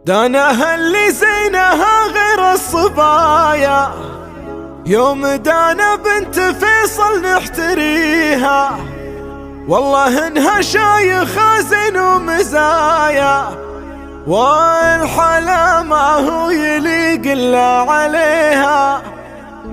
دانها اللي زينها غير الصبايا، يوم دانا بنت فيصل نحتريها، والله انها شايخة زين ومزايا، والحلا ما هو يليق الا عليها،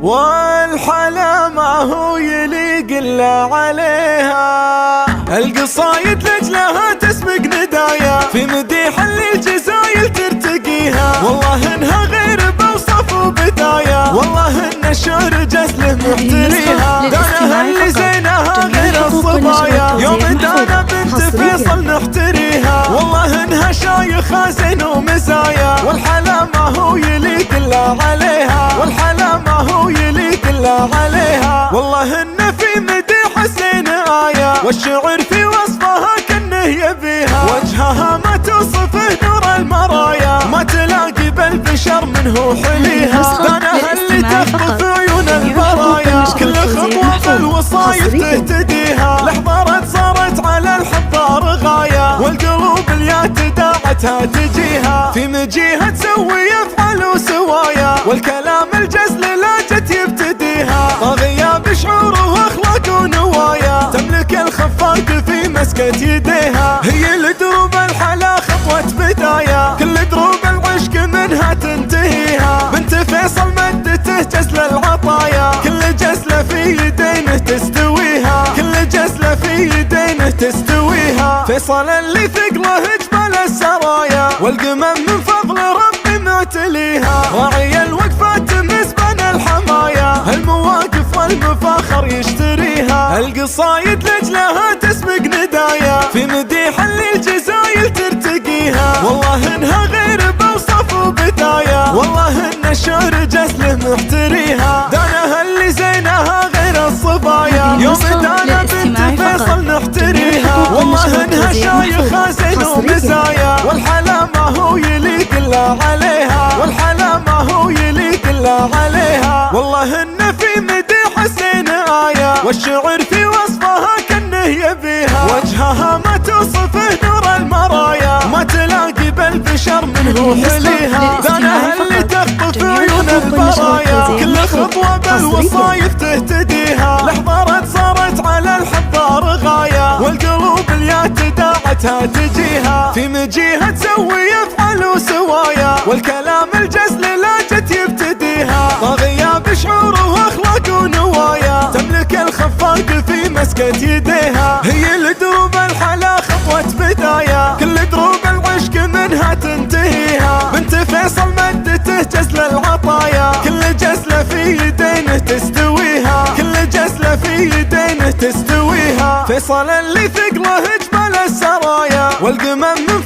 والحلا ما هو يليق الا عليها. القصايد لجلها تسبق ندايا، في مديح اللي الجزايل ترتقيها، والله انها غير بوصف وبدايا، والله ان الشعر جزله محتريها. دانها اللي زينها غير الصبايا، يوم دانا بنت فيصل نحتريها، والله انها شايخة زين ومزايا، والحلا ما هو يليق الا عليها، والحلا ما هو يليق الا عليها. والله ان في مديح الزين آية، والشعر في وصفها كأنه يبيها، وجهها ما توصفه نور المرايا، ما تلاقي بالبشر منه حليها. دانها اللي تخطف عيون البرايا، كل خطوة بالوصايف تهتديها، لحظارت صارت على الحضار غاية، والقلوب اليات داعتها تجيها، في مجيها تسوي افعال وسوايا، والكلام الجزل لا جت يبتديها، طاغية بشعور واخلاق ونوايا، تملك الخفاق في مسكة يديها، هي لدروب الحلا خطوة بداية، كل دروب العشق منها تنتهيها، بنت فيصل مدته جزل العطايا، كل جزلة في يدينه تستويها، كل جزلة في يدينه تستويها. فيصل اللي ثقله جبل السرايا، والقمم من فضل ربي معتليها، راعي الوقفات مسبن الحمايا، المواقف والمفاخر يشتريها. القصايد لجلها تسبق ندايا، في مديح اللي الجزايل ترتقيها، والله انها غير بوصف وبدايا، والله ان الشعر جزله محتريها. دانها اللي زينها غير الصبايا، يوم دانا بنت فيصل نحتريها، والله انها شايخة زين ومزايا، والحلا ما هو يليق الا عليها، والحلا ما هو يليق الا عليها. والله ان في مديح الزين آية، والشعر في وصفها كأنه يبيها، وجهها ما توصفه نور المرايا، ما تلاقي بالبشر منه حليها. دانها اللي تخطف عيون البرايا، كل خطوة بالوصايف تهتديها، لحظارت صارت على الحضار غاية، والقلوب اليات داعتها تجيها، في مجيها تسوي افعال وسوايا، والكلام الجزل لا جت يبتديها، طاغية بشعور واخلاق ونوايا، تملك الخفاق في مسكة يديها، هي لدروب الحلا خطوة بداية، كل دروب العشق منها تنتهيها، بنت فيصل مدته جزل العطايا، كل جزلة في يدينه تستويها، كل جزلة في يدينه تستويها. فيصل اللي ثقله جبل السرايا، والقمم من